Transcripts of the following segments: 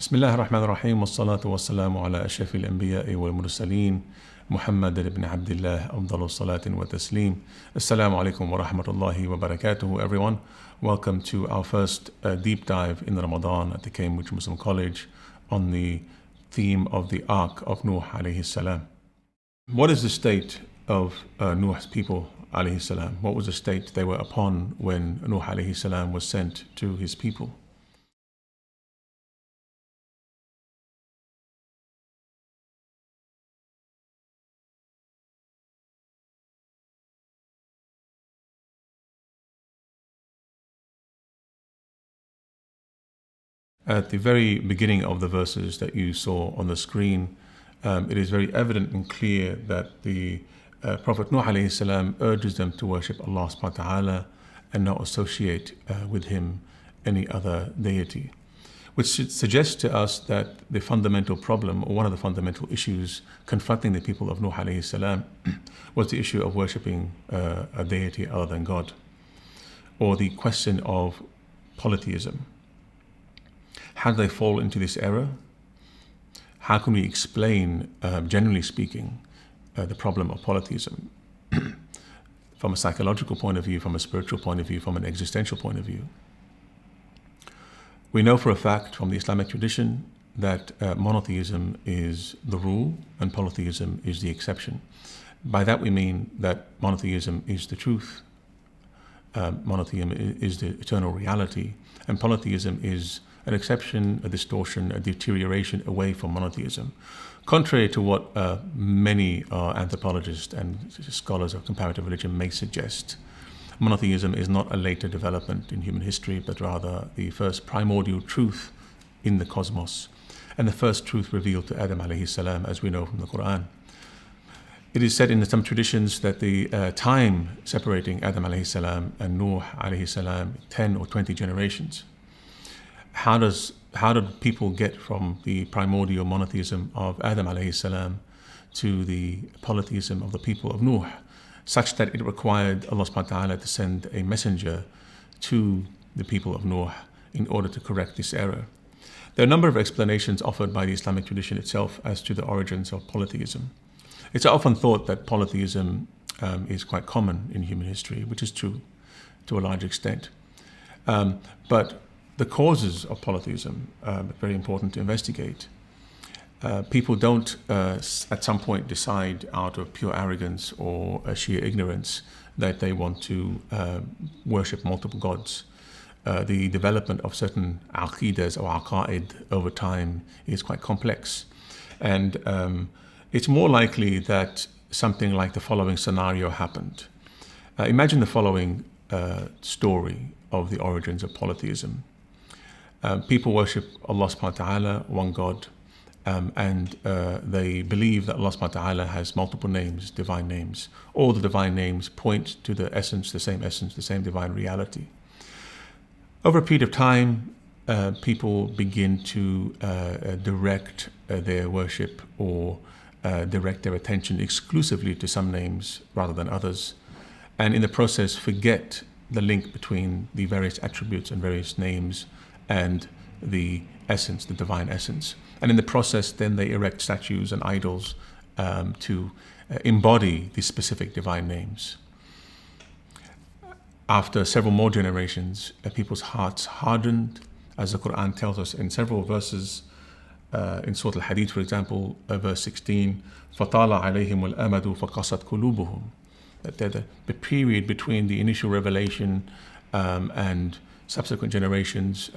بسم الله الرحمن الرحيم والصلاة والسلام على أشرف الأنبياء والمرسلين محمد بن عبد الله أفضل الصلاة والتسليم. Assalamu alaikum wa rahmatullahi wa barakatuhu, everyone. Welcome to our first deep dive in Ramadan at the Cambridge Muslim College on the theme of the Ark of Nuh alayhi salam. What is the state of Nuh's people alayhi salam? What was the state they were upon when Nuh alayhi salam was sent to his people? At the very beginning of the verses that you saw on the screen, it is very evident and clear that the Prophet Nuh alayhi salam urges them to worship Allah subhanahu wa ta'ala and not associate with him any other deity, which suggests to us that the fundamental problem, or one of the fundamental issues confronting the people of Nuh alayhi salam was the issue of worshipping a deity other than God, or the question of polytheism. How do they fall into this error? How can we explain, generally speaking, the problem of polytheism from a psychological point of view, from a spiritual point of view, from an existential point of view? We know for a fact from the Islamic tradition that monotheism is the rule and polytheism is the exception. By that we mean that monotheism is the truth, monotheism is the eternal reality, and polytheism is an exception, a distortion, a deterioration away from monotheism. Contrary to what many anthropologists and scholars of comparative religion may suggest, monotheism is not a later development in human history, but rather the first primordial truth in the cosmos, and the first truth revealed to Adam alayhi salam, as we know from the Quran. It is said in some traditions that the time separating Adam alayhi salam and Nuh alayhi salam, 10 or 20 generations. How did people get from the primordial monotheism of Adam alayhi salam to the polytheism of the people of Nuh, such that it required Allah subhanahu wa ta'ala to send a messenger to the people of Nuh in order to correct this error? There are a number of explanations offered by the Islamic tradition itself as to the origins of polytheism. It's often thought that polytheism is quite common in human history, which is true to a large extent. But the causes of polytheism are very important to investigate. People don't at some point decide out of pure arrogance or sheer ignorance that they want to worship multiple gods. The development of certain aqidas or aqaid over time is quite complex. And it's more likely that something like the following scenario happened. Imagine the following story of the origins of polytheism. People worship Allah subhanahu wa ta'ala, one God, and they believe that Allah subhanahu wa ta'ala has multiple names, divine names. All the divine names point to the essence, the same divine reality. Over a period of time, people begin to direct their worship or direct their attention exclusively to some names rather than others, and in the process forget the link between the various attributes and various names and the essence, the divine essence. And in the process, then they erect statues and idols to embody these specific divine names. After several more generations, people's hearts hardened, as the Quran tells us in several verses. In Surah Al-Hadid, for example, verse 16, فَطَالَ عَلَيْهِمُ الْأَمَدُ فَقَصَتْ قُلُوبُهُم. That the period between the initial revelation and subsequent generations,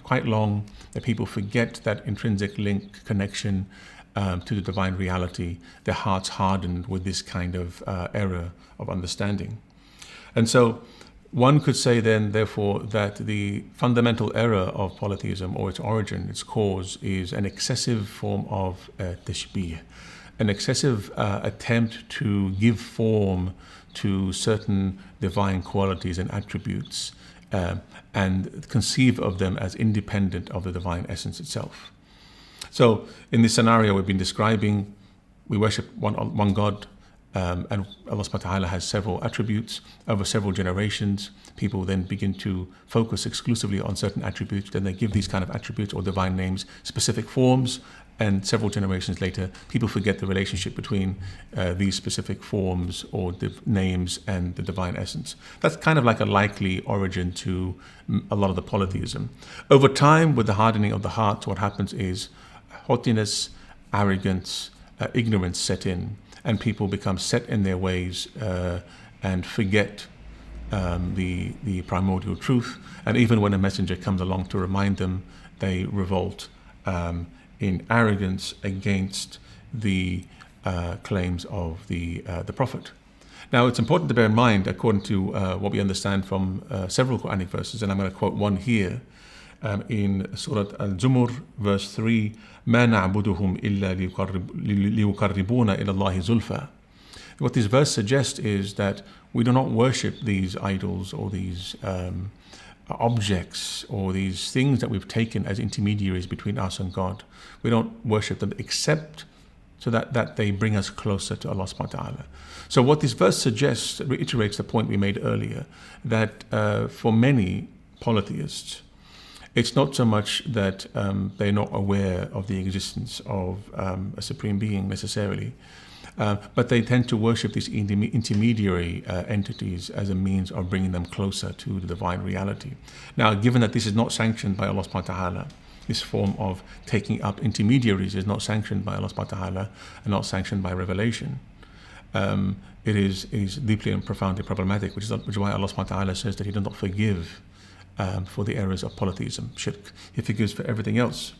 quite long, that people forget that intrinsic link, connection to the divine reality. Their hearts hardened with this kind of error of understanding. And so one could say then, therefore, that the fundamental error of polytheism, or its origin, its cause, is an excessive form of tashbih, an excessive attempt to give form to certain divine qualities and attributes, and conceive of them as independent of the divine essence itself. So in this scenario we've been describing, we worship one God, and Allah subhanahu wa ta'ala has several attributes over several generations. People then begin to focus exclusively on certain attributes. Then they give these kind of attributes or divine names specific forms. And several generations later, people forget the relationship between these specific forms or names and the divine essence. That's kind of like a likely origin to a lot of the polytheism. Over time, with the hardening of the heart, what happens is haughtiness, arrogance, ignorance set in, and people become set in their ways and forget the primordial truth. And even when a messenger comes along to remind them, they revolt in arrogance against the claims of the Prophet. Now, it's important to bear in mind, according to what we understand from several Quranic verses, and I'm going to quote one here in Surah Al-Zumur, verse 3, مَا نَعْبُدُهُمْ إِلَّا لِيُقَرِّبُونَ إِلَى اللَّهِ زُلْفَى. What this verse suggests is that we do not worship these idols or these objects or these things that we've taken as intermediaries between us and God. We don't worship them except so that they bring us closer to Allah subhanahu wa ta'ala. So what this verse suggests reiterates the point we made earlier, that for many polytheists, it's not so much that they're not aware of the existence of a supreme being necessarily, but they tend to worship these intermediary entities as a means of bringing them closer to the divine reality. Now, given that this is not sanctioned by Allah subhanahu wa ta'ala, this form of taking up intermediaries is not sanctioned by Allah subhanahu wa ta'ala and not sanctioned by revelation, it is deeply and profoundly problematic, which is why Allah subhanahu wa ta'ala says that He does not forgive for the errors of polytheism, shirk. He forgives for everything else.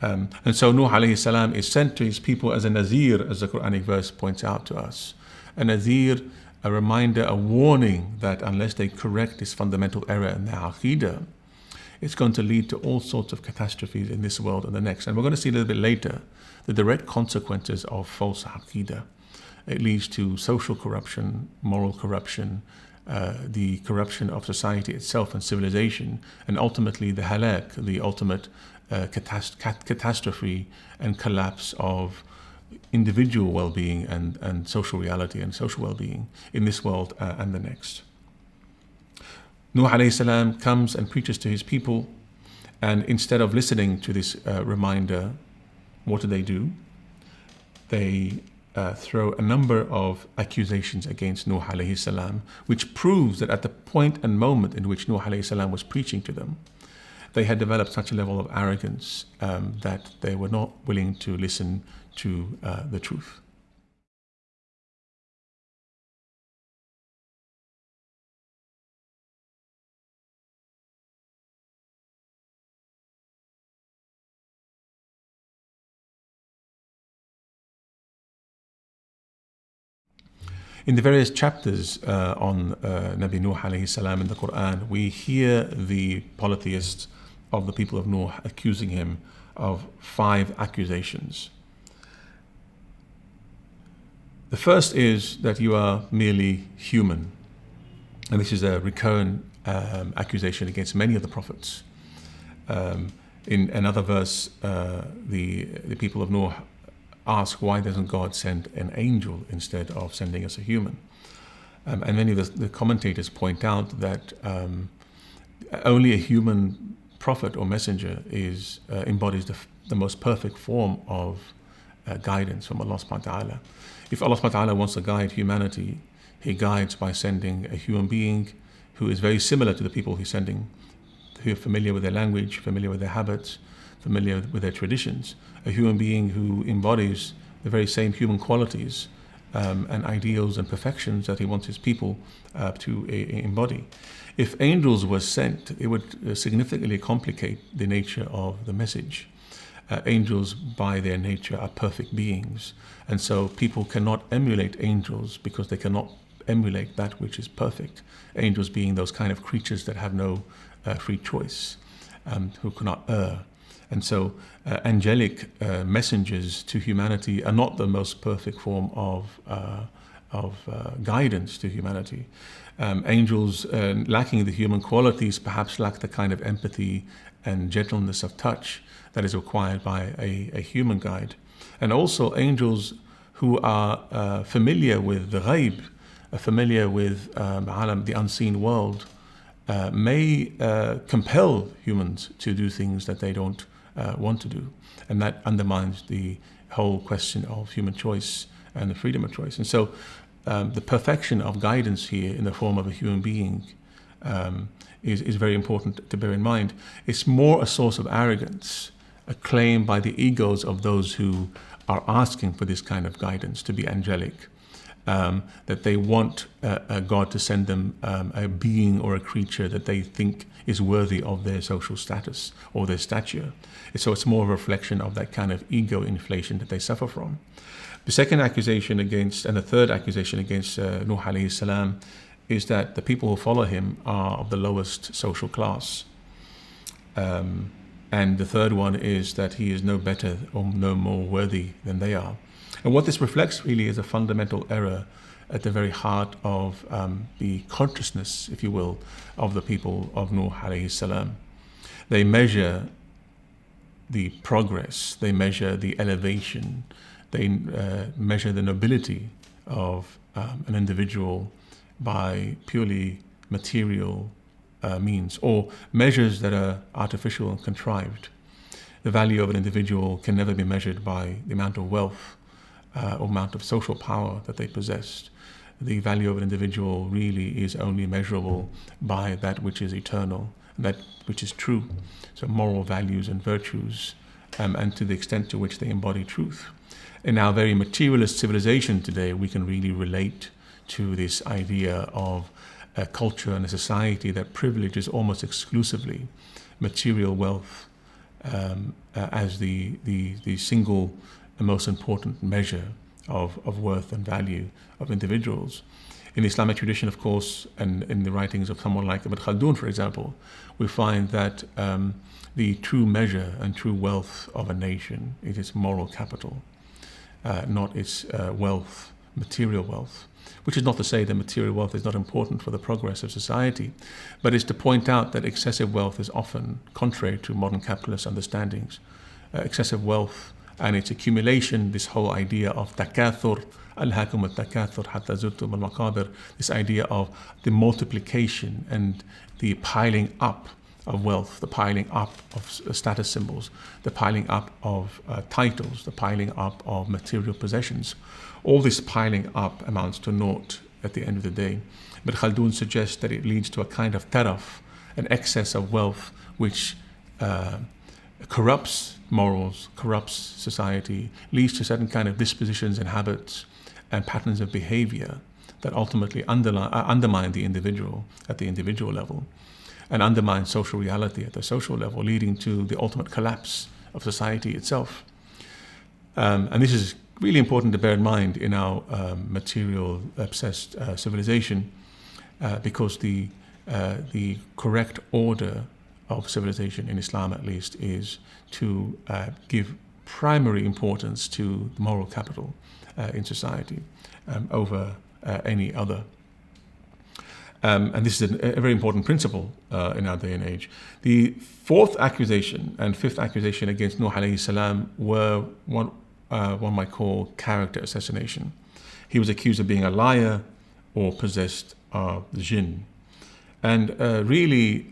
And so Nuh alayhi salam is sent to his people as a nazir, as the Quranic verse points out to us. A nazir, a reminder, a warning that unless they correct this fundamental error in their aqidah, it's going to lead to all sorts of catastrophes in this world and the next. And we're going to see a little bit later the direct consequences of false aqidah. It leads to social corruption, moral corruption, the corruption of society itself and civilization, and ultimately the halak, the ultimate catastrophe and collapse of individual well-being and social reality and social well-being in this world and the next. Nuh alayhi salam comes and preaches to his people, and instead of listening to this reminder, what do? They throw a number of accusations against Nuh alayhi salam, which proves that at the point and moment in which Nuh alayhi salam was preaching to them, they had developed such a level of arrogance that they were not willing to listen to the truth. In the various chapters on Nabi Nuh alayhi salam in the Quran, we hear the polytheists of the people of Nuh accusing him of 5 accusations. The first is that you are merely human. And this is a recurrent accusation against many of the prophets. In another verse, the people of Nuh ask, why doesn't God send an angel instead of sending us a human? And many of the commentators point out that only a human prophet or messenger embodies the most perfect form of guidance from Allah subhanahu wa ta'ala. If Allah subhanahu wa ta'ala wants to guide humanity, He guides by sending a human being who is very similar to the people He's sending, who are familiar with their language, familiar with their habits, familiar with their traditions. A human being who embodies the very same human qualities and ideals and perfections that He wants His people to embody. If angels were sent, it would significantly complicate the nature of the message. Angels, by their nature, are perfect beings, and so people cannot emulate angels because they cannot emulate that which is perfect. Angels being those kind of creatures that have no free choice, who cannot err. And so angelic messengers to humanity are not the most perfect form of guidance to humanity. Angels, lacking the human qualities, perhaps lack the kind of empathy and gentleness of touch that is required by a human guide. And also angels who are familiar with the ghaib, familiar with alam, the unseen world, may compel humans to do things that they don't want to do. And that undermines the whole question of human choice and the freedom of choice. And so the perfection of guidance here in the form of a human being is very important to bear in mind. It's more a source of arrogance, a claim by the egos of those who are asking for this kind of guidance to be angelic, that they want a God to send them a being or a creature that they think is worthy of their social status or their stature. So it's more a reflection of that kind of ego inflation that they suffer from. The second accusation against, and the third accusation against Nuh alayhi salam, is that the people who follow him are of the lowest social class. And the third one is that he is no better or no more worthy than they are. And what this reflects really is a fundamental error at the very heart of the consciousness, if you will, of the people of Nuh alayhi salam. They measure the progress, they measure the elevation, they measure the nobility of an individual by purely material means, or measures that are artificial and contrived. The value of an individual can never be measured by the amount of wealth or amount of social power that they possessed. The value of an individual really is only measurable by that which is eternal, and that which is true. So moral values and virtues, and to the extent to which they embody truth. In our very materialist civilization today, we can really relate to this idea of a culture and a society that privileges almost exclusively material wealth as the single and most important measure of worth and value of individuals. In the Islamic tradition, of course, and in the writings of someone like Ibn Khaldun, for example, we find that the true measure and true wealth of a nation is its moral capital, not its wealth, material wealth. Which is not to say that material wealth is not important for the progress of society, but it's to point out that excessive wealth is often contrary to modern capitalist understandings. Excessive wealth and its accumulation, this whole idea of takathur, alhakum al-takathur hatta zurtum al-maqabir, this idea of the multiplication and the piling up of wealth, the piling up of status symbols, the piling up of titles, the piling up of material possessions. All this piling up amounts to naught at the end of the day. But Khaldun suggests that it leads to a kind of taraf, an excess of wealth, which corrupts morals, corrupts society, leads to certain kind of dispositions and habits and patterns of behavior that ultimately undermine the individual at the individual level, and undermine social reality at the social level, leading to the ultimate collapse of society itself. And this is really important to bear in mind in our material obsessed civilization, because the correct order of civilization in Islam, at least, is to give primary importance to the moral capital in society over any other. And this is a very important principle in our day and age. The fourth accusation and fifth accusation against Nuh alayhi salam were one might call character assassination. He was accused of being a liar or possessed of the jinn. And really,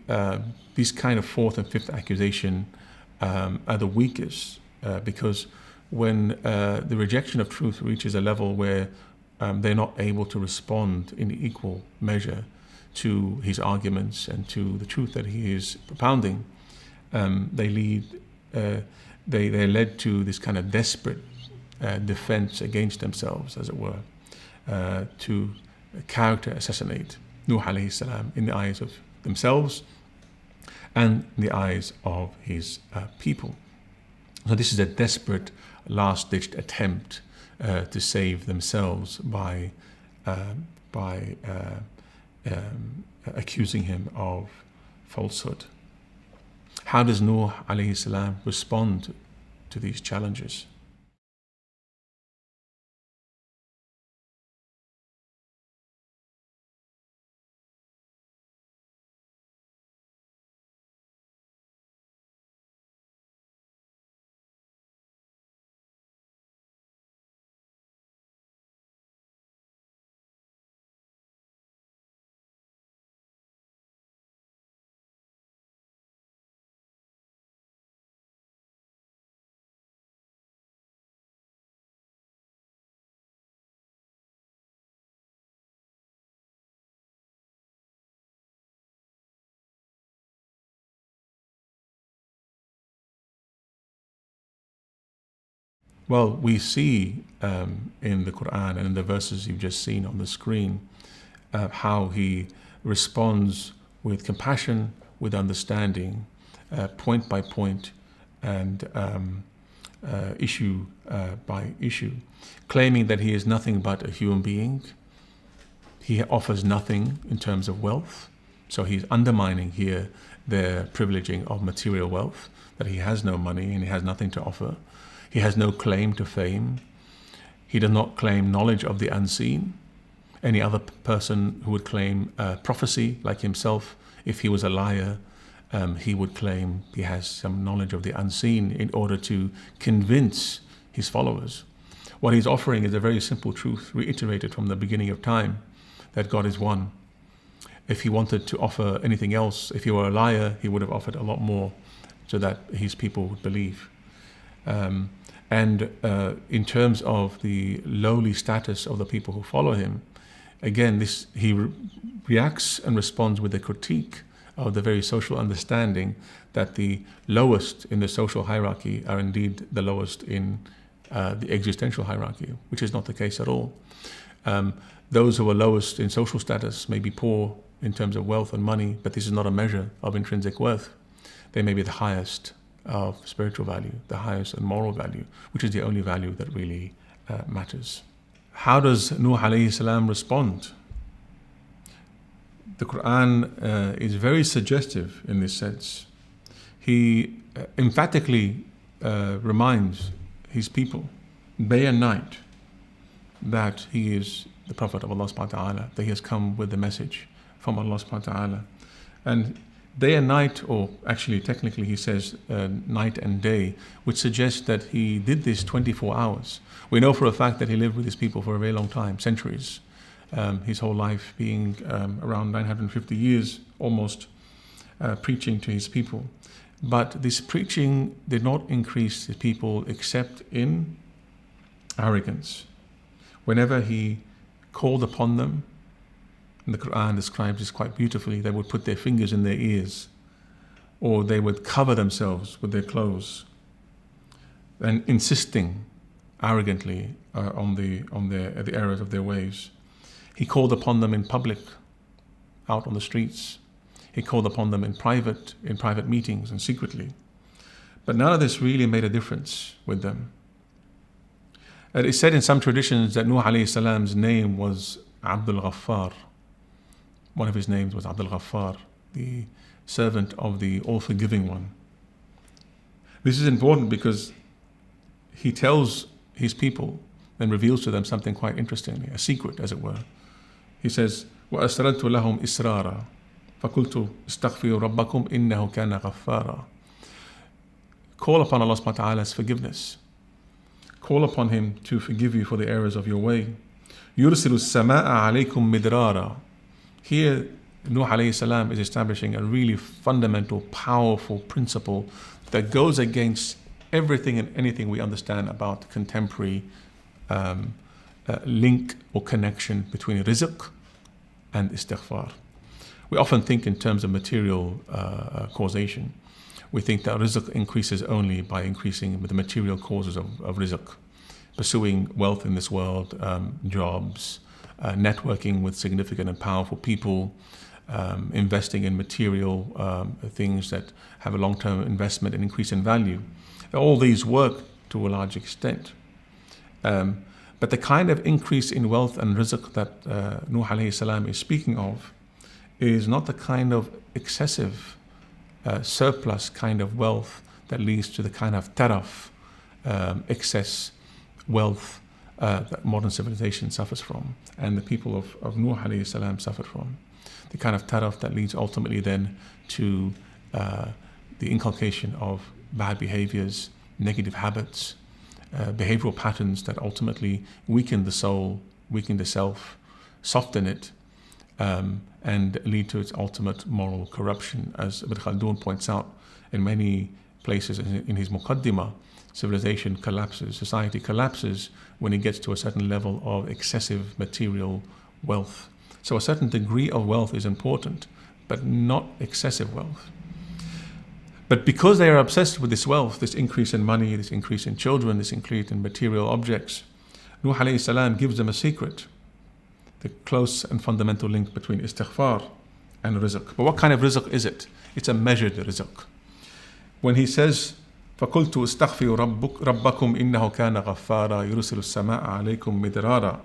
these kind of fourth and fifth accusation are the weakest, because when the rejection of truth reaches a level where they're not able to respond in equal measure to his arguments and to the truth that he is propounding, they're led to this kind of desperate defense against themselves, as it were, to character assassinate Nuh alayhi salam in the eyes of themselves and in the eyes of his people. So this is a desperate, last-ditched attempt to save themselves by accusing him of falsehood. How does Nuh alayhi salam respond to these challenges? Well, we see in the Quran and in the verses you've just seen on the screen how he responds with compassion, with understanding, point by point, and issue by issue, claiming that he is nothing but a human being. He offers nothing in terms of wealth, so he's undermining here their privileging of material wealth, that he has no money and he has nothing to offer. He has no claim to fame. He does not claim knowledge of the unseen. Any other person who would claim prophecy like himself, if he was a liar, he would claim he has some knowledge of the unseen in order to convince his followers. What he's offering is a very simple truth, reiterated from the beginning of time, that God is one. If he wanted to offer anything else, if he were a liar, he would have offered a lot more so that his people would believe. And in terms of the lowly status of the people who follow him, again, he reacts and responds with a critique of the very social understanding that the lowest in the social hierarchy are indeed the lowest in the existential hierarchy, which is not the case at all. Those who are lowest in social status may be poor in terms of wealth and money, but this is not a measure of intrinsic worth. They may be the highest of spiritual value, the highest and moral value, which is the only value that really matters. How does Nuh alayhi salam respond? The Quran is very suggestive in this sense. He emphatically reminds his people day and night that he is the Prophet of Allah subhanahu wa ta'ala, that he has come with the message from Allah subhanahu wa ta'ala. And day and night, or actually technically he says night and day, which suggests that he did this 24 hours. We know for a fact that he lived with his people for a very long time, centuries. His whole life being around 950 years almost, preaching to his people. But this preaching did not increase the people except in arrogance. Whenever he called upon them, and the Quran describes this quite beautifully, they would put their fingers in their ears, or they would cover themselves with their clothes, and insisting arrogantly on the errors of their ways. He called upon them in public, out on the streets. He called upon them in private meetings and secretly. But none of this really made a difference with them. It is said in some traditions that Nuh alayhi salam's name was Abdul Ghaffar. One of his names was Abdul Ghaffar, the servant of the all-forgiving one. This is important because he tells his people and reveals to them something quite interesting, a secret as it were. He says, وَأَسْرَرْتُ لَهُمْ إِسْرَارًا فَقُلْتُ اسْتَغْفِرُوا رَبَّكُمْ إِنَّهُ كَانَ غَفَّارًا. Call upon Allah subhanahu wa ta'ala's forgiveness. Call upon him to forgive you for the errors of your way. يُرْسِلُ السَّمَاءَ عَلَيْكُمْ مِدْرَارًا. Here, Nuh alayhi salam is establishing a really fundamental, powerful principle that goes against everything and anything we understand about contemporary link or connection between rizq and istighfar. We often think in terms of material causation. We think that rizq increases only by increasing the material causes of rizq, pursuing wealth in this world, jobs, networking with significant and powerful people, investing in material things that have a long-term investment and increase in value. All these work to a large extent. But the kind of increase in wealth and rizq that Nuh alayhi salam is speaking of is not the kind of excessive surplus kind of wealth that leads to the kind of taraf, excess wealth that modern civilization suffers from, and the people of Nuh alayhi salam suffered from. The kind of taraf that leads ultimately then to the inculcation of bad behaviors, negative habits, behavioral patterns that ultimately weaken the soul, weaken the self, soften it, and lead to its ultimate moral corruption. As Ibn Khaldun points out in many places in his Muqaddimah, civilization collapses, society collapses when it gets to a certain level of excessive material wealth. So a certain degree of wealth is important, but not excessive wealth. But because they are obsessed with this wealth, this increase in money, this increase in children, this increase in material objects, Nuh alayhi salam gives them a secret, the close and fundamental link between istighfar and rizq. But what kind of rizq is it? It's a measured rizq. When he says, فَقُلْتُ اسْتَغْفِرُوا رَبَّكُمْ إِنَّهُ كَانَ غَفَّارًا يُرْسِلُ السَّمَاءَ عَلَيْكُمْ مِدْرَارًا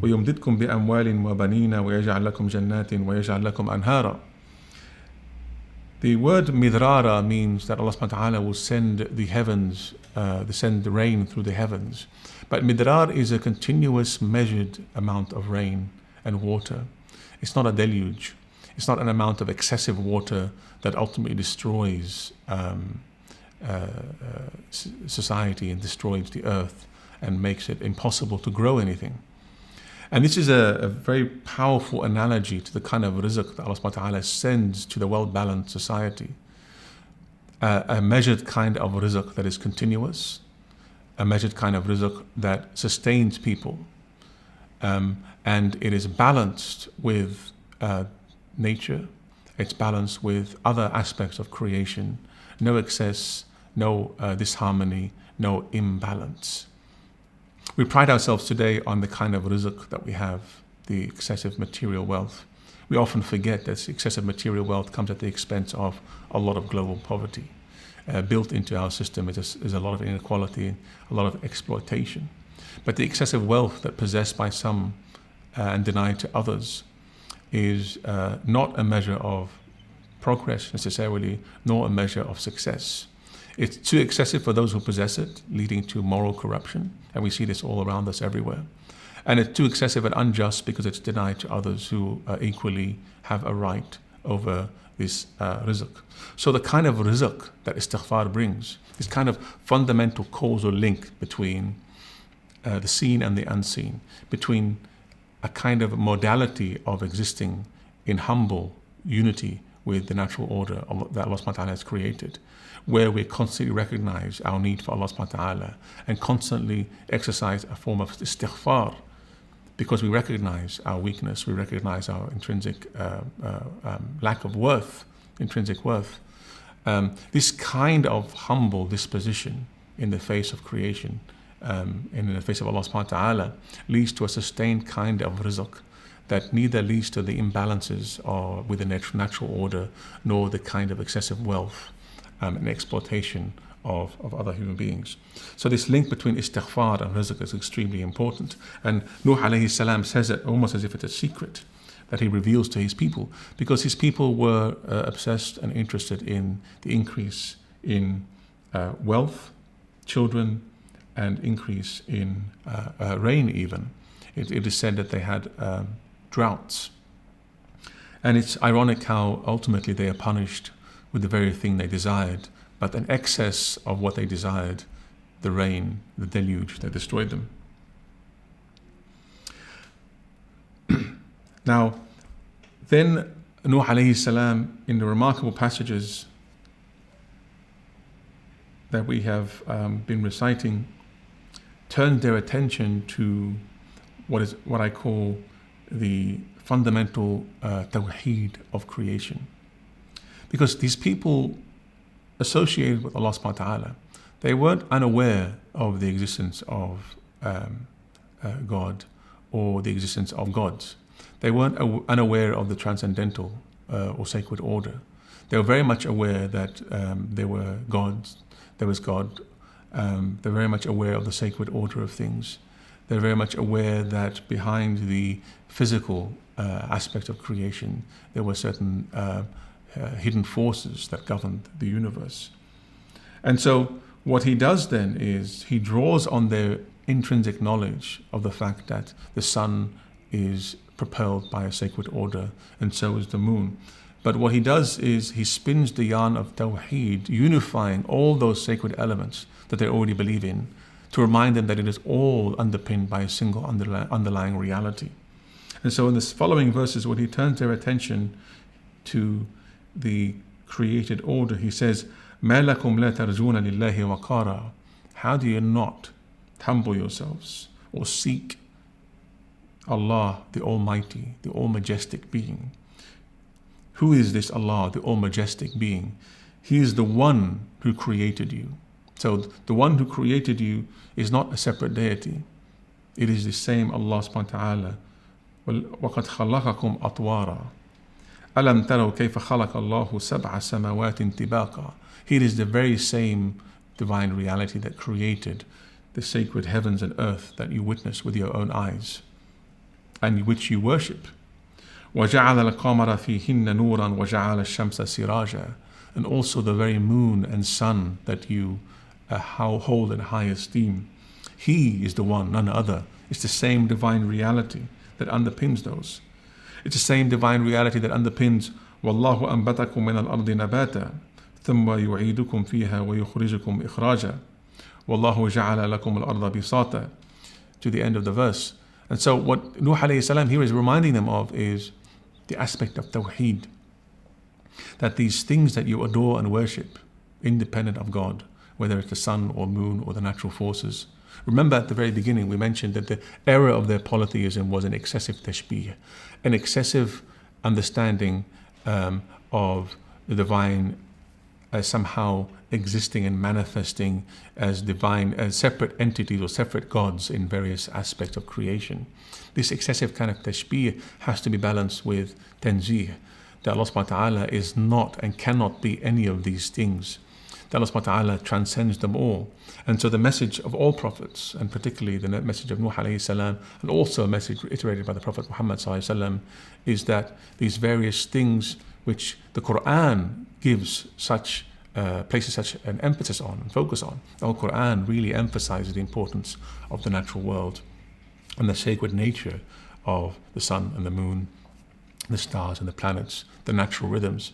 وَيُمْدِدْكُمْ بِأَمْوَالٍ وَبَنِينَ وَيَجْعَلْ لَكُمْ جَنَّاتٍ وَيَجْعَلْ لَكُمْ أَنْهَارًا. The word midrara means that Allah subhanahu wa ta'ala will send the heavens, send the rain through the heavens. But midrar is a continuous measured amount of rain and water. It's not a deluge. It's not an amount of excessive water that ultimately destroys society and destroys the earth and makes it impossible to grow anything. And this is a very powerful analogy to the kind of rizq that Allah subhanahu wa ta'ala sends to the well-balanced society. A measured kind of rizq that is continuous, a measured kind of rizq that sustains people, and it is balanced with nature, it's balanced with other aspects of creation, no excess, no disharmony, no imbalance. We pride ourselves today on the kind of rizq that we have, the excessive material wealth. We often forget that excessive material wealth comes at the expense of a lot of global poverty. Built into our system is a lot of inequality, a lot of exploitation. But the excessive wealth that possessed by some and denied to others is not a measure of progress necessarily, nor a measure of success. It's too excessive for those who possess it, leading to moral corruption, and we see this all around us everywhere. And it's too excessive and unjust because it's denied to others who equally have a right over this rizq. So the kind of rizq that istighfar brings, this kind of fundamental causal link between the seen and the unseen, between a kind of modality of existing in humble unity with the natural order that Allah subhanahu wa ta'ala has created, where we constantly recognize our need for Allah subhanahu wa ta'ala and constantly exercise a form of istighfar because we recognize our weakness, we recognize our intrinsic lack of worth, intrinsic worth. This kind of humble disposition in the face of creation, in the face of Allah subhanahu wa ta'ala, leads to a sustained kind of rizq that neither leads to the imbalances with the natural order nor the kind of excessive wealth and exploitation of other human beings. So this link between istighfar and rizq is extremely important. And Nuh alayhi salam says it almost as if it's a secret that he reveals to his people, because his people were obsessed and interested in the increase in wealth, children, and increase in rain even. It is said that they had droughts. And it's ironic how ultimately they are punished with the very thing they desired, but an excess of what they desired, the rain, the deluge, that destroyed them. Now, then Nuh alayhi salam, in the remarkable passages that we have been reciting, turned their attention to what I call the fundamental tawheed of creation. Because these people associated with Allah subhanahu wa ta'ala, they weren't unaware of the existence of God or the existence of gods. They weren't unaware of the transcendental or sacred order. They were very much aware that there were gods, there was God. They're very much aware of the sacred order of things. They're very much aware that behind the physical aspect of creation, there were certain hidden forces that governed the universe. And so what he does then is he draws on their intrinsic knowledge of the fact that the sun is propelled by a sacred order, and so is the moon. But what he does is he spins the yarn of tawheed, unifying all those sacred elements that they already believe in, to remind them that it is all underpinned by a single underlying reality. And so in the following verses, when he turns their attention to the created order, he says, مَا لَكُمْ لَا تَرْجُونَ لِلَّهِ وَقَارًا. How do you not humble yourselves or seek Allah, the Almighty, the All-Majestic Being? Who is this Allah, the All-Majestic Being? He is the one who created you. So the one who created you is not a separate deity. It is the same Allah subhanahu wa ta'ala. وَقَدْ خَلَقَكُمْ أَطْوَارًا أَلَمْ تَرَوْا كَيْفَ خَلَقَ اللَّهُ سَبْعَ سَمَاوَاتٍ طِبَاقًا. It is the very same divine reality that created the sacred heavens and earth that you witness with your own eyes and which you worship. وَجَعَلَ الْقَمَرَ فِيهِنَّ نُورًا وَجَعَلَ الشَّمْسَ سِرَاجًا. And also the very moon and sun that you hold in high esteem. He is the one, none other. It's the same divine reality that underpins those. It's the same divine reality that underpins وَاللَّهُ أَنْبَتَكُم مِّنَ الْأَرْضِ نَبَاتًا ثُمَّ يُعِيدُكُم فِيهَا وَيُخْرِجُكُم إِخْرَاجًا وَاللَّهُ جَعَلَ لَكُمُ الْأَرْضَ بِسَاطًا, to the end of the verse. And so what Nuh alayhi salam here is reminding them of is the aspect of tawheed. That these things that you adore and worship, independent of God, whether it's the sun or moon or the natural forces. Remember at the very beginning we mentioned that the error of their polytheism was an excessive tashbih, an excessive understanding of the divine as somehow existing and manifesting as divine, as separate entities or separate gods in various aspects of creation. This excessive kind of tashbih has to be balanced with tanzih, that Allah subhanahu wa ta'ala is not and cannot be any of these things. That Allah subhanahu wa ta'ala transcends them all. And so the message of all prophets, and particularly the message of Nuh alayhi salam, and also a message reiterated by the Prophet Muhammad sallallahu alayhi wa sallam, is that these various things which the Quran gives such places such an emphasis on and focus on. The whole Quran really emphasizes the importance of the natural world and the sacred nature of the sun and the moon, the stars and the planets, the natural rhythms.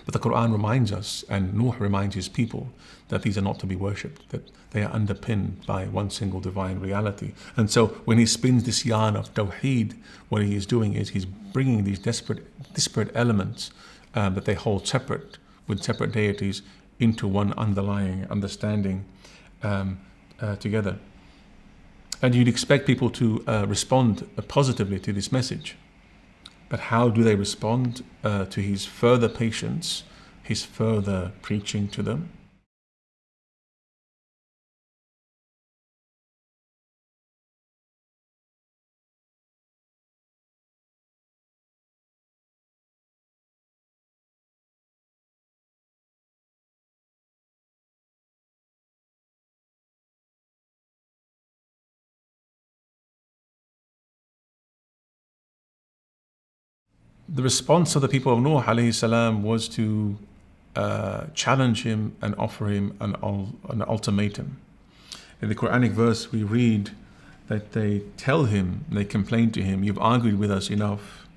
But the Quran reminds us, and Nuh reminds his people, that these are not to be worshipped, that they are underpinned by one single divine reality. And so when he spins this yarn of tawheed, what he is doing is he's bringing these disparate elements that they hold separate, with separate deities, into one underlying understanding together. And you'd expect people to respond positively to this message. But how do they respond to his further patience, his further preaching to them? The response of the people of Nuh alayhi salam was to challenge him and offer him an ultimatum. In the Quranic verse we read that they tell him, they complain to him, "You've argued with us enough.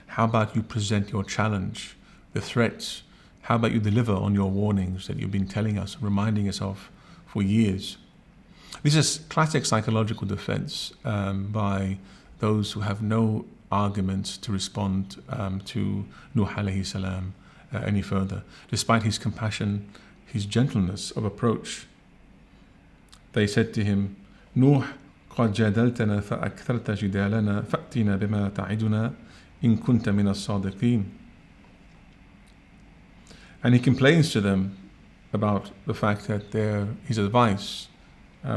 How about you present your challenge, the threats? How about you deliver on your warnings that you've been telling us, reminding us of for years?" This is classic psychological defense by those who have no arguments to respond to Nuh alayhi salam any further. Despite his compassion, his gentleness of approach, they said to him, "Nuh, قد جادلتنا فأكثرت جدالنا فأتنا بما تعدنا إن كنت من الصادقين." And he complains to them about the fact that his advice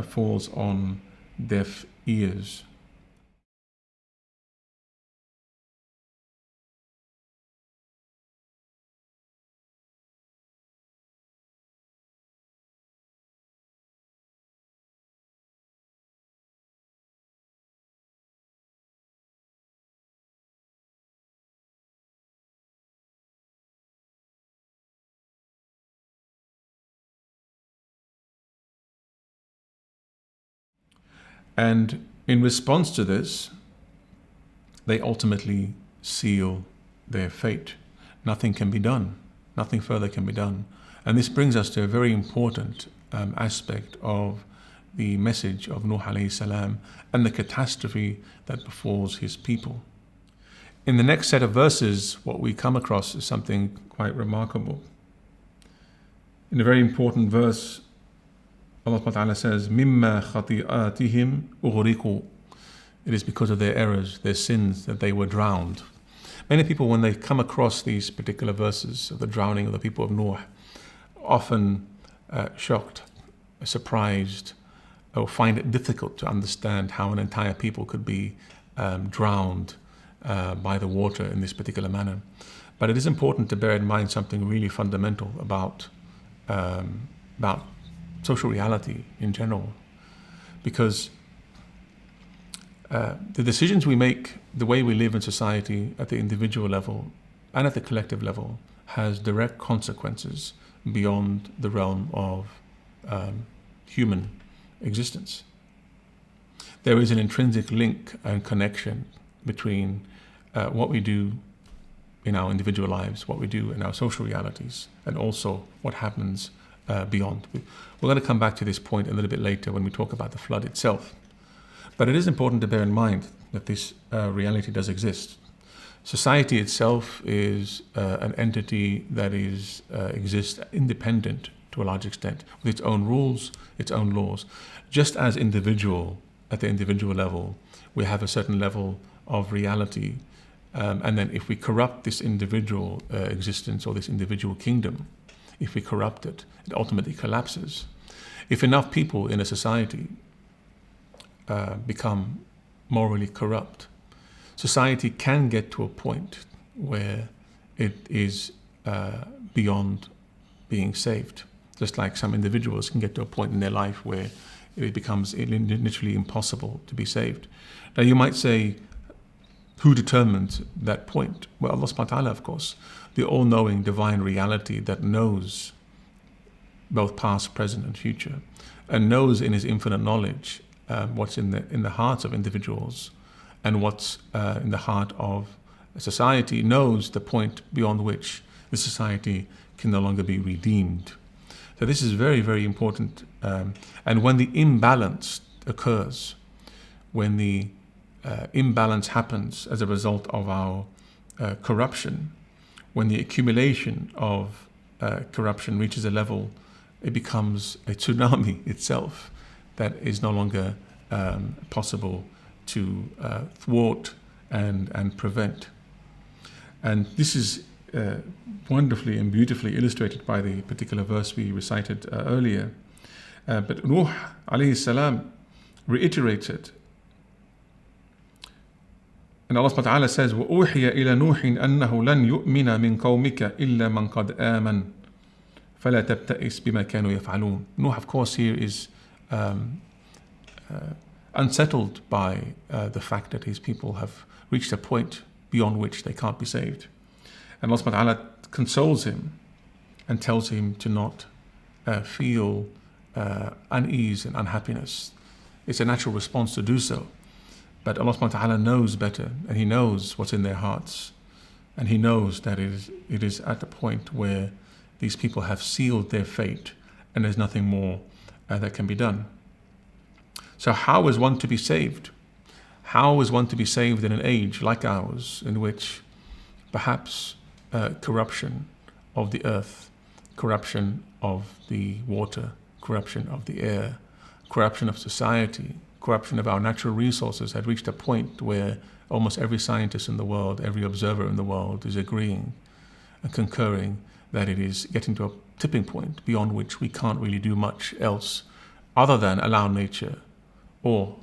falls on deaf ears. And in response to this, they ultimately seal their fate. Nothing can be done. Nothing further can be done. And this brings us to a very important aspect of the message of Nuh alayhi salam and the catastrophe that befalls his people. In the next set of verses, what we come across is something quite remarkable. In a very important verse, Allah subhanahu wa ta'ala says, "Mimma khati'atihim ughriqu." It is because of their errors, their sins, that they were drowned. Many people, when they come across these particular verses of the drowning of the people of Nuh, often shocked, surprised, or find it difficult to understand how an entire people could be drowned by the water in this particular manner. But it is important to bear in mind something really fundamental about social reality in general, because the decisions we make, the way we live in society at the individual level and at the collective level, has direct consequences beyond the realm of human existence. There is an intrinsic link and connection between what we do in our individual lives, what we do in our social realities, and also what happens beyond. We're going to come back to this point a little bit later when we talk about the flood itself. But it is important to bear in mind that this reality does exist. Society itself is an entity that exists independent to a large extent, with its own rules, its own laws. Just as at the individual level, we have a certain level of reality, and then if we corrupt this individual existence or this individual kingdom, if we corrupt it, it ultimately collapses. If enough people in a society become morally corrupt, society can get to a point where it is beyond being saved. Just like some individuals can get to a point in their life where it becomes literally impossible to be saved. Now you might say, who determines that point? Well, Allah subhanahu wa ta'ala, of course, the all-knowing divine reality that knows both past, present and future, and knows in his infinite knowledge what's in the hearts of individuals and what's in the heart of society, knows the point beyond which the society can no longer be redeemed. So this is very, very important. And when the imbalance occurs, when the imbalance happens as a result of our corruption, when the accumulation of corruption reaches a level, it becomes a tsunami itself that is no longer possible to thwart and prevent. And this is wonderfully and beautifully illustrated by the particular verse we recited earlier. But Nuh alayhi salam reiterates it. And Allah subhanahu wa ta'ala says, وَأُوحِيَ إِلَى نُوحٍ أَنَّهُ لَنْ يُؤْمِنَ مِنْ قَوْمِكَ إِلَّا مَنْ قَدْ آمَنَ فَلَا تَبْتَئِسْ بِمَا كَانُوا يَفْعَلُونَ. Nuh, of course, here is unsettled by the fact that his people have reached a point beyond which they can't be saved. And Allah subhanahu wa ta'ala consoles him and tells him to not feel unease and unhappiness. It's a natural response to do so. But Allah subhanahu wa ta'ala knows better, and He knows what's in their hearts. And He knows that it is at the point where these people have sealed their fate and there's nothing more that can be done. So how is one to be saved? How is one to be saved in an age like ours, in which perhaps corruption of the earth, corruption of the water, corruption of the air, corruption of society, corruption of our natural resources had reached a point where almost every scientist in the world, every observer in the world is agreeing and concurring that it is getting to a tipping point beyond which we can't really do much else other than allow nature or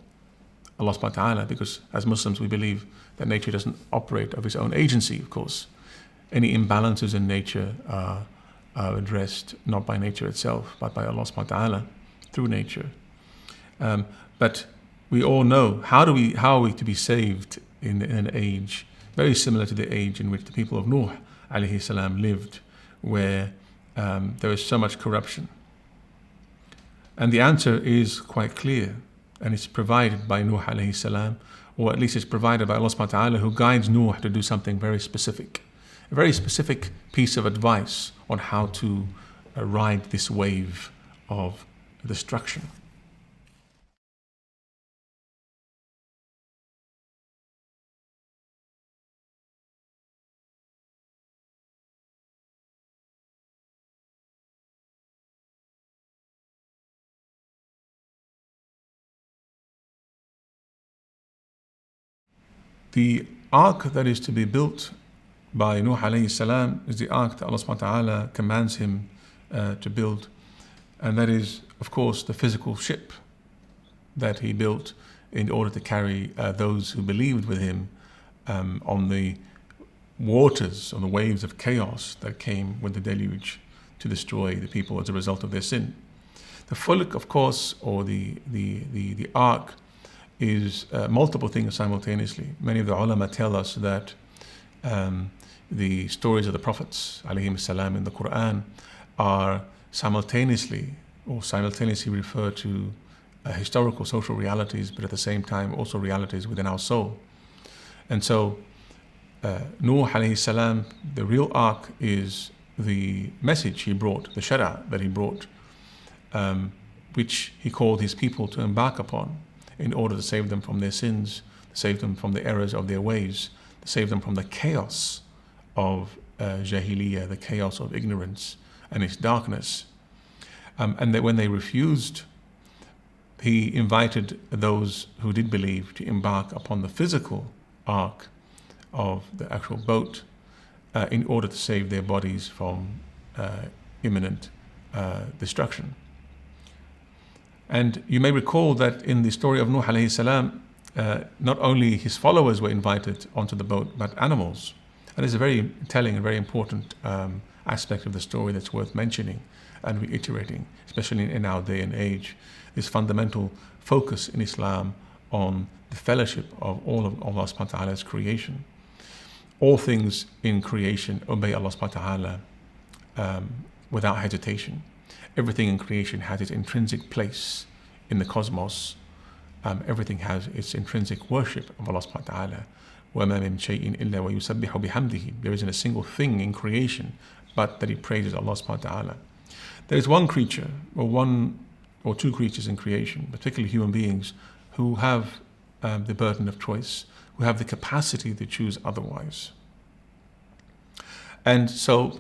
Allah subhanahu wa ta'ala, because as Muslims we believe that nature doesn't operate of its own agency, of course. Any imbalances in nature are addressed not by nature itself, but by Allah subhanahu wa ta'ala through nature. But we all know how are we to be saved in an age very similar to the age in which the people of Nuh alayhi salam lived, where there is so much corruption. And the answer is quite clear, and it's provided by Nuh alayhi salam, or at least it's provided by Allah subhanahu wa ta'ala, who guides Nuh to do something very specific, a very specific piece of advice on how to ride this wave of destruction. The ark that is to be built by Nuh alayhi salam is the ark that Allah subhanahu wa ta'ala commands him to build. And that is, of course, the physical ship that he built in order to carry those who believed with him on the waters, on the waves of chaos that came with the deluge to destroy the people as a result of their sin. The fulk, of course, or the ark, is multiple things simultaneously. Many of the ulama tell us that the stories of the prophets alayhim salam in the Quran are simultaneously refer to historical social realities, but at the same time also realities within our soul. And so Nuh alayhi salam, the real ark, is the message he brought, the shara that he brought, which he called his people to embark upon in order to save them from their sins, to save them from the errors of their ways, to save them from the chaos of jahiliyyah, the chaos of ignorance and its darkness. And that when they refused, he invited those who did believe to embark upon the physical ark of the actual boat in order to save their bodies from imminent destruction. And you may recall that in the story of Nuh alayhi salam, not only his followers were invited onto the boat, but animals. And it's a very telling and very important aspect of the story that's worth mentioning and reiterating, especially in our day and age. This fundamental focus in Islam on the fellowship of all of Allah subhanahu wa ta'ala's creation. All things in creation obey Allah subhanahu wa ta'ala without hesitation. Everything in creation has its intrinsic place in the cosmos. Everything has its intrinsic worship of Allah subhanahu wa ta'ala. وَمَا مِن شَيْءٍ إِلَّا وَيُسَبِّحُ بِحَمْدِهِ. There isn't a single thing in creation but that it praises Allah subhanahu wa ta'ala. There is one creature, or one or two creatures in creation, particularly human beings, who have the burden of choice, who have the capacity to choose otherwise. And so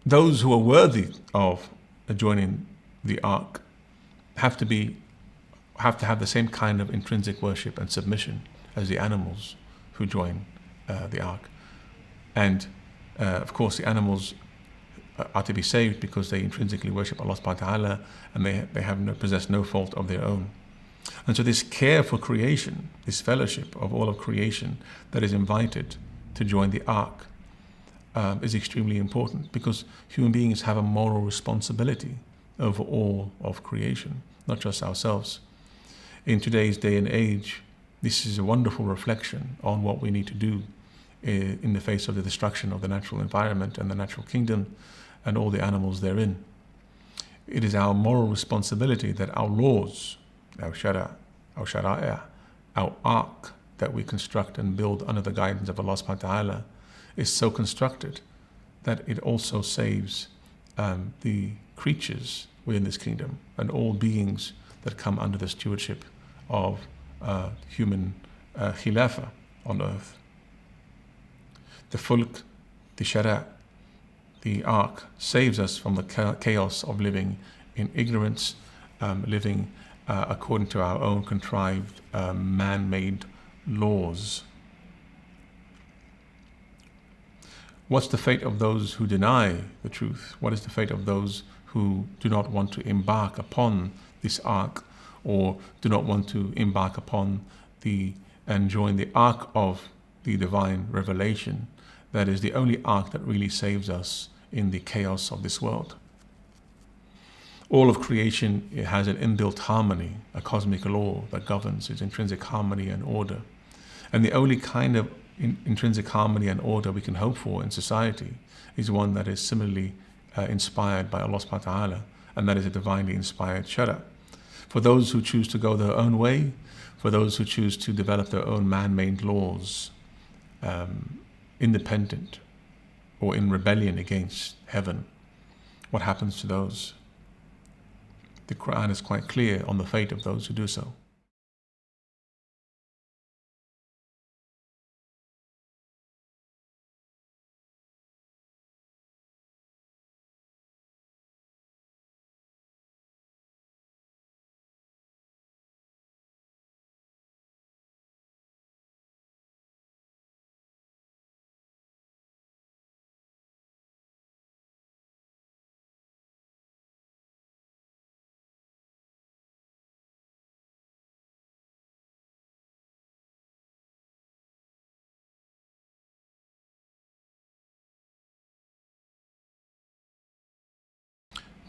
those who are worthy of joining the ark have to have the same kind of intrinsic worship and submission as the animals who join the ark. And of course the animals are to be saved because they intrinsically worship Allah subhanahu wa ta'ala, and they possess no fault of their own. And so this care for creation, this fellowship of all of creation that is invited to join the ark is extremely important, because human beings have a moral responsibility over all of creation, not just ourselves. In today's day and age, this is a wonderful reflection on what we need to do in the face of the destruction of the natural environment and the natural kingdom and all the animals therein. It is our moral responsibility that our laws, our shara'a, our ark that we construct and build under the guidance of Allah subhanahu wa ta'ala is so constructed that it also saves the creatures within this kingdom and all beings that come under the stewardship of human khilafah on earth. The fulk, the shara', the ark saves us from the chaos of living in ignorance, living according to our own contrived man-made laws. What's the fate of those who deny the truth? What is the fate of those who do not want to embark upon this ark, or do not want to embark upon and join the ark of the divine revelation? That is the only ark that really saves us in the chaos of this world. All of creation, it has an inbuilt harmony, a cosmic law that governs its intrinsic harmony and order. And the only kind of intrinsic harmony and order we can hope for in society is one that is similarly inspired by Allah subhanahu wa ta'ala, and that is a divinely inspired shara. For those who choose to go their own way, for those who choose to develop their own man-made laws, independent or in rebellion against heaven, what happens to those? The Quran is quite clear on the fate of those who do so.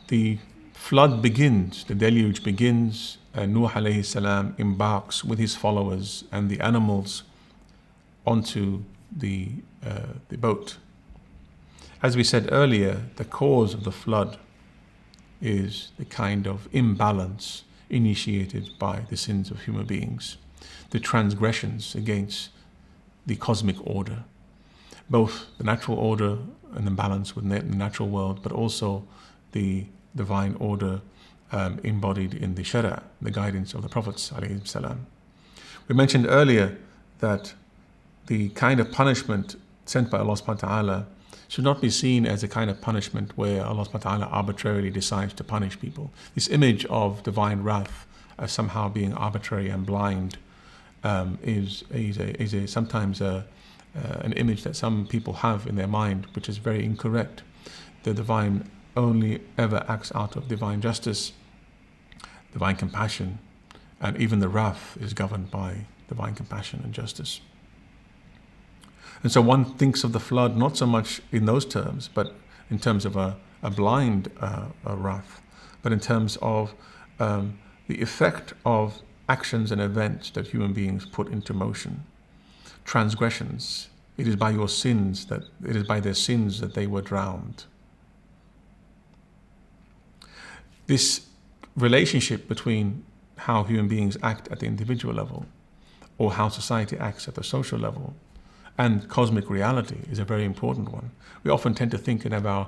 the flood begins, the deluge begins, Nuh alayhi salam embarks with his followers and the animals onto the boat. As we said earlier, the cause of the flood is the kind of imbalance initiated by the sins of human beings, the transgressions against the cosmic order, both the natural order and imbalance with the natural world, but also the divine order embodied in the Shara, the guidance of the Prophets alayhi salam. We mentioned earlier that the kind of punishment sent by Allah subhanahu wa ta'ala should not be seen as a kind of punishment where Allah subhanahu wa ta'ala arbitrarily decides to punish people. This image of divine wrath as somehow being arbitrary and blind is sometimes an image that some people have in their mind, which is very incorrect. The divine only ever acts out of divine justice, divine compassion, and even the wrath is governed by divine compassion and justice. And so one thinks of the flood not so much in those terms, but in terms of a blind wrath, but in terms of the effect of actions and events that human beings put into motion. Transgressions. It is by their sins that they were drowned. This relationship between how human beings act at the individual level or how society acts at the social level and cosmic reality is a very important one. We often tend to think in our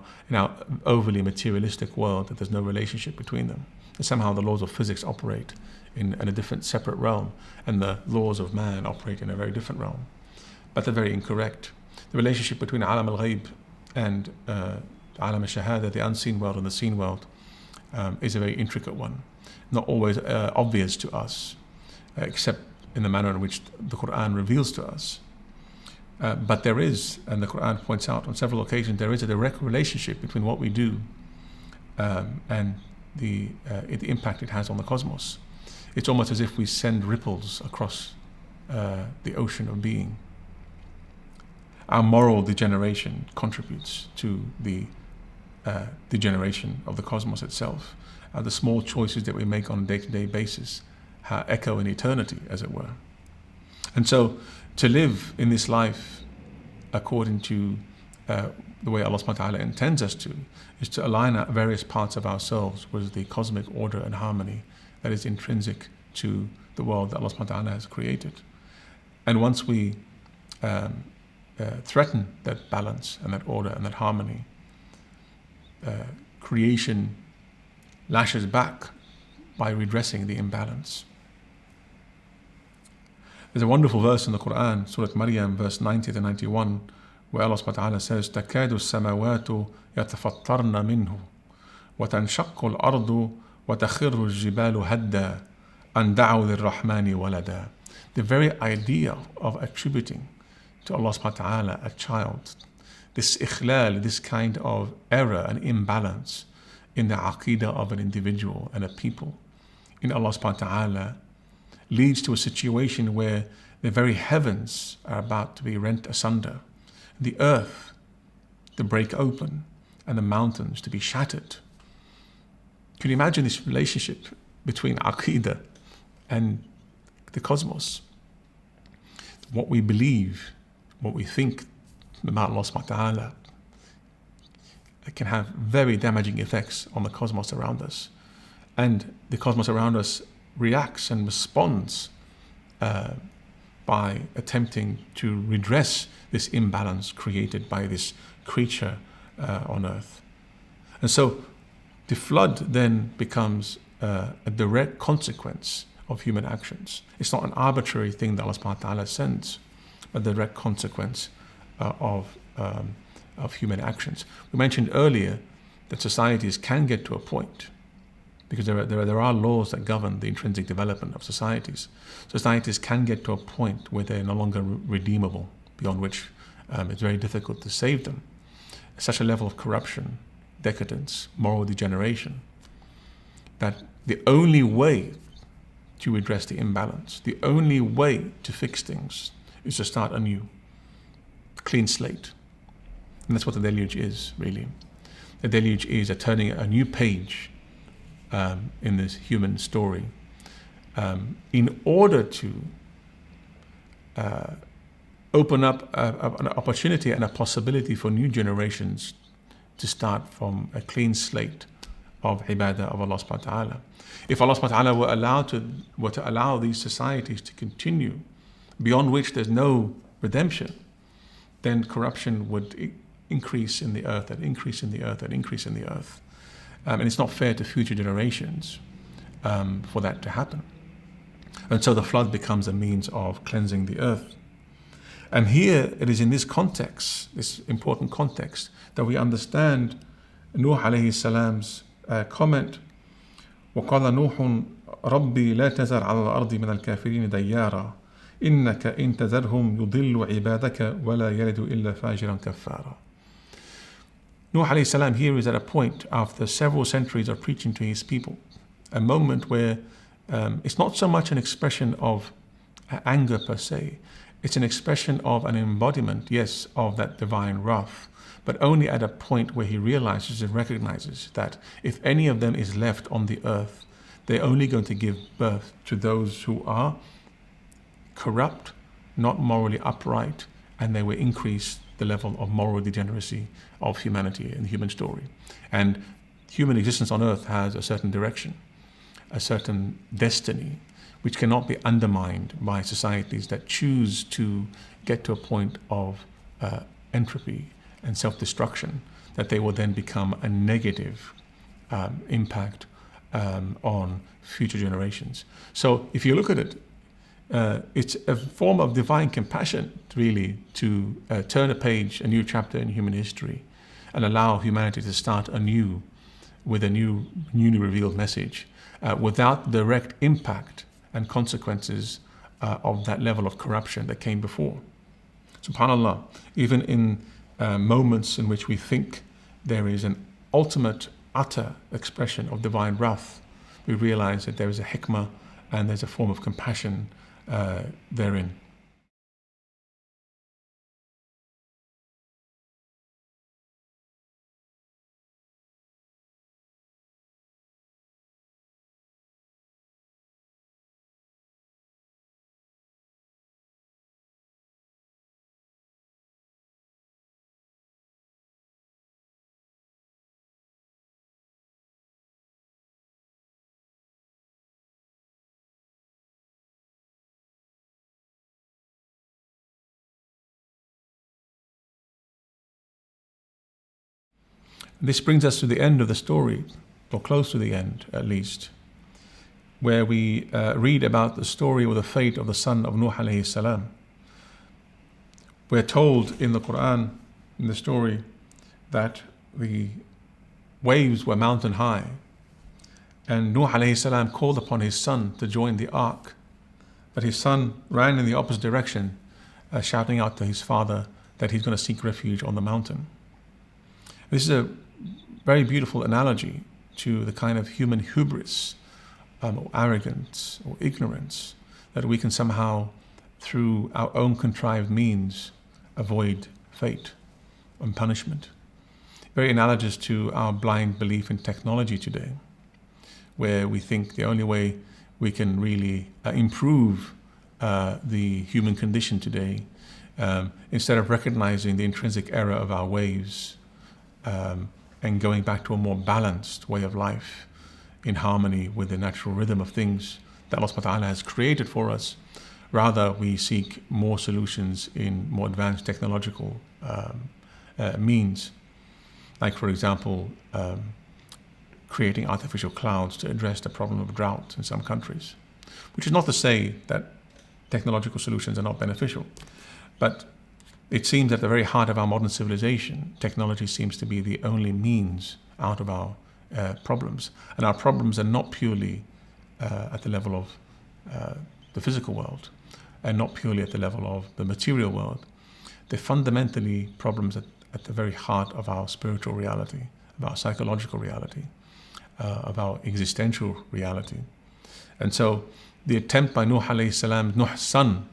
overly materialistic world that there's no relationship between them. That somehow the laws of physics operate in a different separate realm and the laws of man operate in a very different realm. But they're very incorrect. The relationship between alam al-ghayb and alam al-shahada, the unseen world and the seen world, is a very intricate one. Not always obvious to us, except in the manner in which the Quran reveals to us. But there is, and the Quran points out on several occasions, there is a direct relationship between what we do and the impact it has on the cosmos. It's almost as if we send ripples across the ocean of being. Our moral degeneration contributes to the degeneration of the cosmos itself. The small choices that we make on a day-to-day basis echo in eternity, as it were. And so, to live in this life according to the way Allah subhanahu wa ta'ala intends us to, is to align our various parts of ourselves with the cosmic order and harmony that is intrinsic to the world that Allah subhanahu wa ta'ala has created. And once we threaten that balance and that order and that harmony, creation lashes back by redressing the imbalance. There's a wonderful verse in the Quran, Surah Maryam, verse 90 to 91, where Allah subhanahu wa ta'ala says, تَكَادُ السَّمَوَاتُ يَتَفَطَّرْنَ مِنْهُ وَتَنْشَقُّ الْأَرْضُ وَتَخِرُّ الْجِبَالُ هَدًّا أَنْ دَعَوْا لِلرَّحْمَنِ وَلَدًا. The very idea of attributing to Allah subhanahu wa ta'ala a child, this ikhlal, this kind of error and imbalance in the aqidah of an individual and a people, in Allah subhanahu wa ta'ala, leads to a situation where the very heavens are about to be rent asunder, the earth to break open, and the mountains to be shattered. Can you imagine this relationship between aqidah and the cosmos? What we believe, what we think about Allah subhanahu wa ta'ala, it can have very damaging effects on the cosmos around us. And the cosmos around us reacts and responds by attempting to redress this imbalance created by this creature on earth. And so the flood then becomes a direct consequence of human actions. It's not an arbitrary thing that Allah subhanahu wa ta'ala sends, but the direct consequence of human actions. We mentioned earlier that societies can get to a point, because there are laws that govern the intrinsic development of societies. Societies can get to a point where they're no longer redeemable, beyond which it's very difficult to save them. Such a level of corruption, decadence, moral degeneration, that the only way to address the imbalance, the only way to fix things, is to start anew, clean slate. And that's what the deluge is, really. The deluge is a turning a new page in this human story in order to open up an opportunity and a possibility for new generations to start from a clean slate of ibadah of Allah subhanahu wa ta'ala. If Allah subhanahu wa ta'ala were to allow these societies to continue, beyond which there's no redemption, then corruption would increase in the earth, and increase in the earth, and increase in the earth. And it's not fair to future generations for that to happen. And so the flood becomes a means of cleansing the earth. And here it is in this context, this important context, that we understand Nuh alayhi salam's comment, وَقَالَ نُوحٌ رَبِّي لَا تَذَرْ عَلَى الْأَرْضِ مِنَ الْكَافِرِينَ دَيَّارًا إِنَّكَ إِن تَذَرْهُمْ يُضِلُّ عِبَادَكَ وَلَا يَلِدُ إِلَّا فَاجِرًا كَفَّارًا. Nuh alayhi salam here is at a point after several centuries of preaching to his people, a moment where it's not so much an expression of anger per se, it's an expression of an embodiment, yes, of that divine wrath, but only at a point where he realizes and recognizes that if any of them is left on the earth, they're only going to give birth to those who are corrupt, not morally upright, and they will increase the level of moral degeneracy of humanity and the human story. And human existence on earth has a certain direction, a certain destiny, which cannot be undermined by societies that choose to get to a point of entropy and self-destruction, that they will then become a negative impact on future generations. So if you look at it, it's a form of divine compassion, really, to turn a page, a new chapter in human history, and allow humanity to start anew with a newly revealed message, without direct impact and consequences of that level of corruption that came before. SubhanAllah, even in moments in which we think there is an ultimate, utter expression of divine wrath, we realize that there is a hikmah and there's a form of compassion therein. This brings us to the end of the story, or close to the end at least, where we read about the story or the fate of the son of Nuh alayhi salam. We're told in the Quran, in the story, that the waves were mountain high, and Nuh alayhi salam called upon his son to join the ark, but his son ran in the opposite direction, shouting out to his father that he's going to seek refuge on the mountain. This is a very beautiful analogy to the kind of human hubris, or arrogance, or ignorance, that we can somehow, through our own contrived means, avoid fate and punishment. Very analogous to our blind belief in technology today, where we think the only way we can really improve the human condition today, instead of recognizing the intrinsic error of our ways, and going back to a more balanced way of life in harmony with the natural rhythm of things that Allah subhanahu wa ta'ala has created for us. Rather, we seek more solutions in more advanced technological means, like, for example, creating artificial clouds to address the problem of drought in some countries, which is not to say that technological solutions are not beneficial, but it seems at the very heart of our modern civilization, technology seems to be the only means out of our problems. And our problems are not purely at the level of the physical world, and not purely at the level of the material world. They're fundamentally problems at the very heart of our spiritual reality, of our psychological reality, of our existential reality. And so the attempt by Nuh alayhi salam, Nuh's son,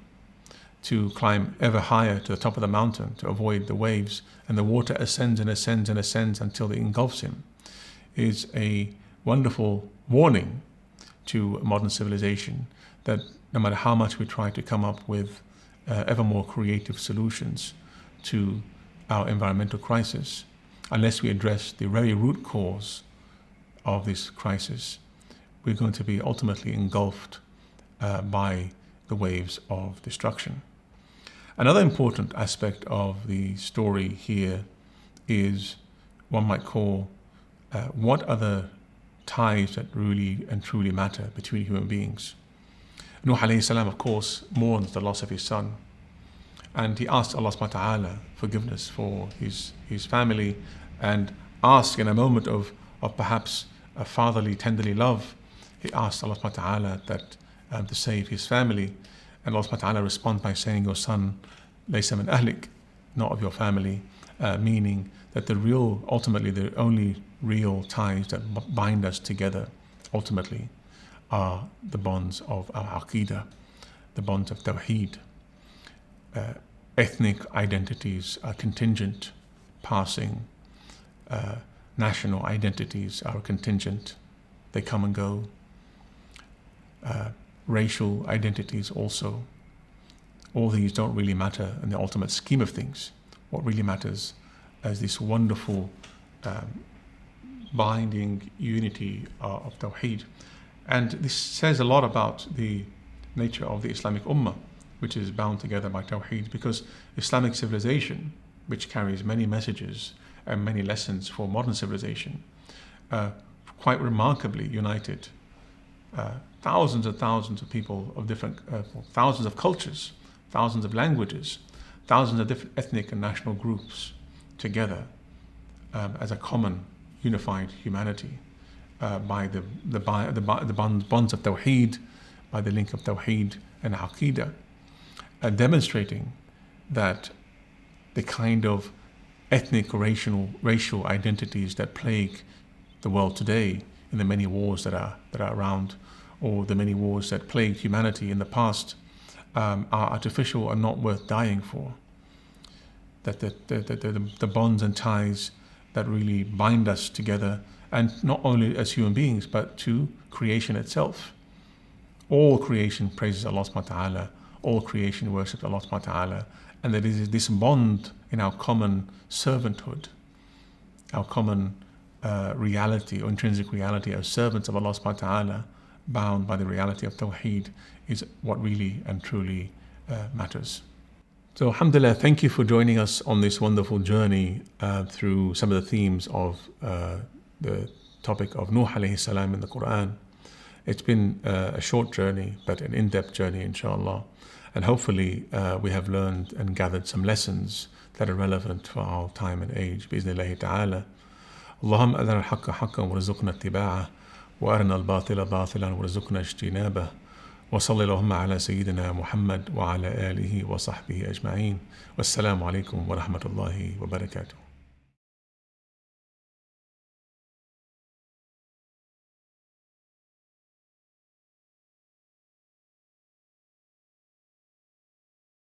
to climb ever higher to the top of the mountain to avoid the waves, and the water ascends and ascends and ascends until it engulfs him, is a wonderful warning to modern civilization that no matter how much we try to come up with ever more creative solutions to our environmental crisis, unless we address the very root cause of this crisis, we're going to be ultimately engulfed by the waves of destruction. Another important aspect of the story here is one might call what are the ties that really and truly matter between human beings. Nuh alayhi salam, of course, mourns the loss of his son, and he asks Allah subhanahu wa ta'ala forgiveness for his family, and asks in a moment of perhaps a fatherly, tenderly love, he asks Allah subhanahu wa ta'ala that to save his family, and Allah subhanahu wa ta'ala responds by saying, your son laysa min ahlik, not of your family, meaning that ultimately the only real ties that bind us together ultimately are the bonds of our aqidah, the bonds of tawheed. Ethnic identities are contingent, passing. National identities are contingent, they come and go. Racial identities also. All these don't really matter in the ultimate scheme of things. What really matters is this wonderful binding unity of tawheed. And this says a lot about the nature of the Islamic Ummah, which is bound together by tawheed, because Islamic civilization, which carries many messages and many lessons for modern civilization, quite remarkably united thousands and thousands of people of different, thousands of cultures, thousands of languages, thousands of different ethnic and national groups together as a common unified humanity by the bonds of tawheed, by the link of tawheed and aqidah, demonstrating that the kind of ethnic racial identities that plague the world today, in the many wars that are around, or the many wars that plagued humanity in the past, are artificial and not worth dying for. That the bonds and ties that really bind us together, and not only as human beings, but to creation itself. All creation praises Allah subhanahu wa ta'ala, all creation worships Allah subhanahu wa ta'ala, and there is this bond in our common servanthood, our common reality or intrinsic reality as servants of Allah subhanahu wa ta'ala, bound by the reality of tawheed, is what really and truly matters. So alhamdulillah, thank you for joining us on this wonderful journey through some of the themes of the topic of Nuh alayhi salam in the Quran. It's been a short journey, but an in-depth journey, inshallah. And hopefully we have learned and gathered some lessons that are relevant for our time and age. بإذن ta'ala. اللهم أرنا الحق حقا وارزقنا اتباعه وأرنا الباطل باطلا وارزقنا اجتنابه وصلى اللهم على سيدنا محمد وعلى آله وصحبه أجمعين والسلام عليكم ورحمة الله وبركاته.